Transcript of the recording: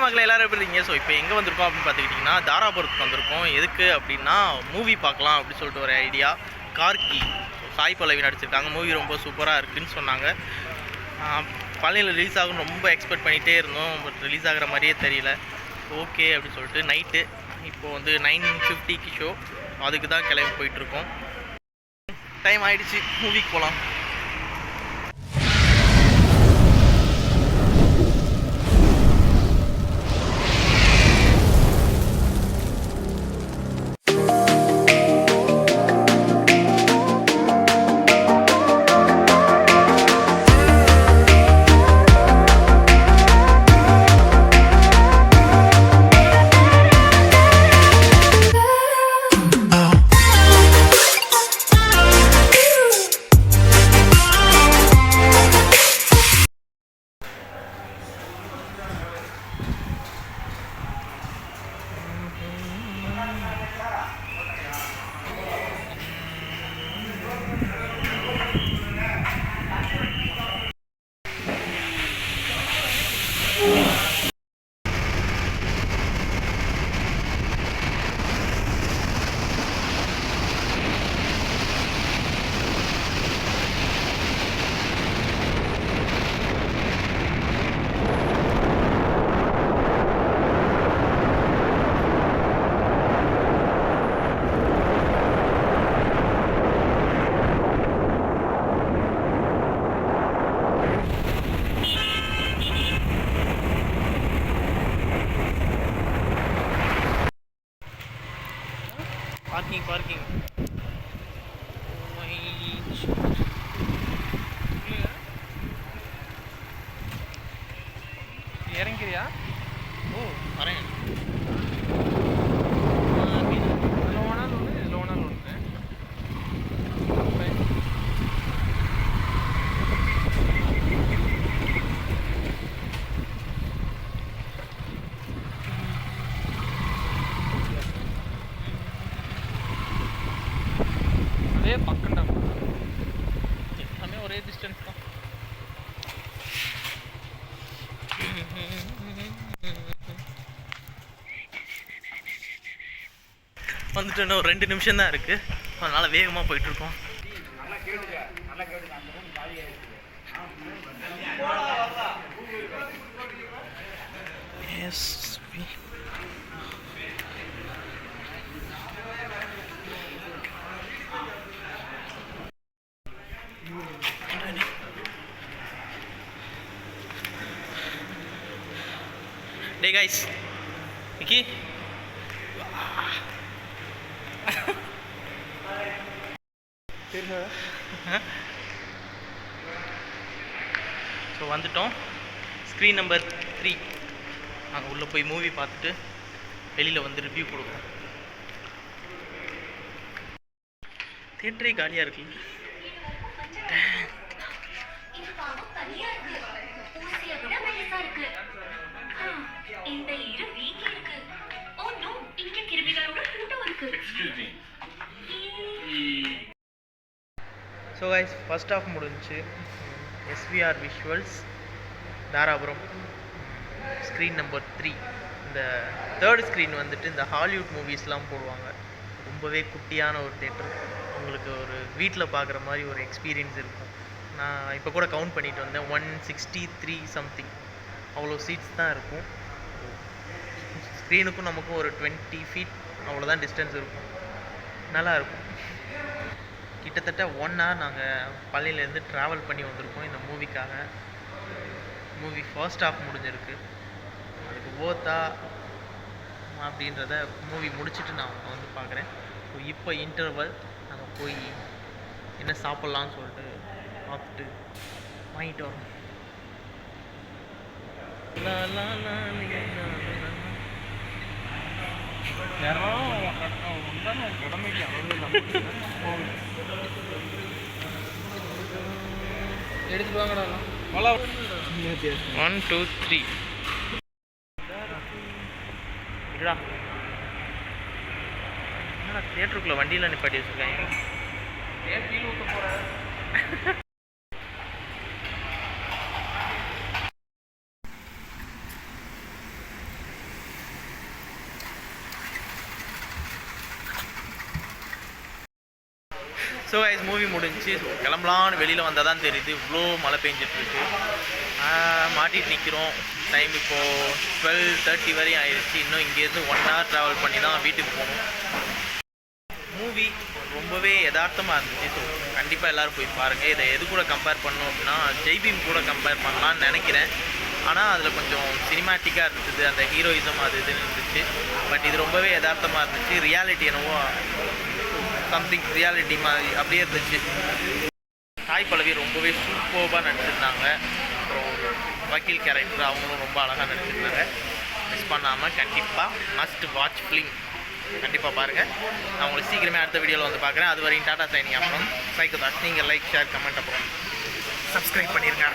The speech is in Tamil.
மக்கள் எல்லோரும் எப்படி இருக்கீங்க? ஸோ இப்போ எங்கே வந்திருக்கோம் அப்படின்னு பார்த்துக்கிட்டிங்கன்னா தாராபுரத்துக்கு வந்திருக்கோம். எதுக்கு அப்படின்னா மூவி பார்க்கலாம் அப்படின்னு சொல்லிட்டு ஒரு ஐடியா. கார்கி சாய் பல்லவி நடிச்சிருக்காங்க. மூவி ரொம்ப சூப்பராக இருக்குதுன்னு சொன்னாங்க. பழனியில் ரிலீஸ் ஆகும்னு ரொம்ப எக்ஸ்பெக்ட் பண்ணிகிட்டே இருந்தோம். பட் ரிலீஸ் ஆகிற மாதிரியே தெரியல. ஓகே அப்படின்னு சொல்லிட்டு நைட்டு இப்போது வந்து 9:50க்கு ஷோ. அதுக்கு தான் கிளம்பி போயிட்டுருக்கோம். டைம் ஆகிடுச்சு, மூவிக்கு போகலாம். பார்க்கிங் இறங்கிறியா? ஓ வரேன். இதில் ஓனாலும் ஒன்று, இதில் ஓனாலும் ஒன்று. அதே பக்கம்டா, எல்லாமே ஒரே டிஸ்டன்ஸ் தான். வந்துட்டு இன்னும் 2 நிமிஷம் தான் இருக்குது. அதனால் வேகமாக போயிட்டுருக்கோம். எஸ் டே கைஸ், விக்கி ஸோ வந்துட்டோம். Screen number 3. நாங்கள் உள்ளே போய் மூவி பார்த்துட்டு வெளியில் வந்து ரிவ்யூ கொடுக்குறோம். தியேட்டரே காலியாக இருக்கு. ஸோ கைஸ், ஃபர்ஸ்ட் ஆஃப் முடிஞ்சு. SVR visuals Dharapuram, screen number 3. இந்த 3rd ஸ்க்ரீன் வந்துட்டு இந்த ஹாலிவுட் மூவிஸ்லாம் போடுவாங்க. ரொம்பவே குட்டியான ஒரு தேட்டர். உங்களுக்கு ஒரு வீட்டில் பார்க்குற மாதிரி ஒரு எக்ஸ்பீரியன்ஸ் இருக்கும். நான் இப்போ கூட கவுண்ட் பண்ணிட்டு வந்தேன். 163 சம்திங் அவ்வளோ சீட்ஸ் தான் இருக்கும். ஸ்க்ரீனுக்கும் நமக்கும் ஒரு 20 feet அவ்வளோதான் டிஸ்டன்ஸ் இருக்கும். நல்லாயிருக்கும். கிட்டத்தட்ட 1 hour நாங்கள் பள்ளியிலேருந்து ட்ராவல் பண்ணி வந்திருக்கோம் இந்த மூவிக்காக. மூவி ஃபர்ஸ்ட் ஹாஃப் முடிஞ்சிருக்கு. அதுக்கு ஓத்தா அப்படின்றத மூவி முடிச்சுட்டு நான் வந்து பார்க்குறேன். ஸோ இப்போ இன்டர்வல் நாங்கள் போய் என்ன சாப்பிட்லான்னு சொல்லிட்டு பார்த்துட்டு வாங்கிட்டு வரோம். எடுத்துட்டு வாங்கடா. 1 2 3 என்னடா தியேட்டருக்குள்ள வண்டியில் நிப்பாட்டி வச்சுருக்காங்க. ஸோ கைஸ் மூவி முடிஞ்சு கிளம்பலான்னு வெளியில் வந்தால் தான் தெரியுது இவ்வளோ மழை பெஞ்சிட்ருக்கு. மாட்டிட்டு நிற்கிறோம். டைம் இப்போது 12:30 வரையும் ஆயிடுச்சு. இன்னும் இங்கேருந்து 1 hour ட்ராவல் பண்ணி தான் வீட்டுக்கு போகணும். மூவி ரொம்பவே யதார்த்தமாக இருந்துச்சு. ஸோ கண்டிப்பாக எல்லோரும் போய் பாருங்கள். இதை எது கூட கம்பேர் பண்ணோம் அப்படின்னா ஜெய்பீம் கூட கம்பேர் பண்ணலான்னு நினைக்கிறேன். ஆனால் அதில் கொஞ்சம் சினிமேட்டிக்காக இருந்துச்சு, அந்த ஹீரோயிசம் அது இதுன்னு இருந்துச்சு. பட் இது ரொம்பவே யதார்த்தமாக இருந்துச்சு. ரியாலிட்டி என்னவோ சம்திங் ரியாலிட்டி மாதிரி அப்படியே இருந்துச்சு. தாய் பல்லவி ரொம்பவே சூப்பராக நடிச்சிருந்தாங்க. அப்புறம் வக்கீல் கேரக்டர் அவங்களும் ரொம்ப அழகாக நடிச்சிருந்தாங்க. மிஸ் பண்ணாமல் கண்டிப்பாக மஸ்ட் வாட்ச் ஃபிலிம் கண்டிப்பாக பாருங்கள். நான் உங்களுக்கு சீக்கிரமே அடுத்த வீடியோவில் வந்து பார்க்குறேன். அது வரையும் டாடா சைனிங். அப்புறம் சைக்கோ தாஸ். நீங்கள் லைக், ஷேர், கமெண்ட் அப்புறம் சப்ஸ்கிரைப் பண்ணிடுங்க.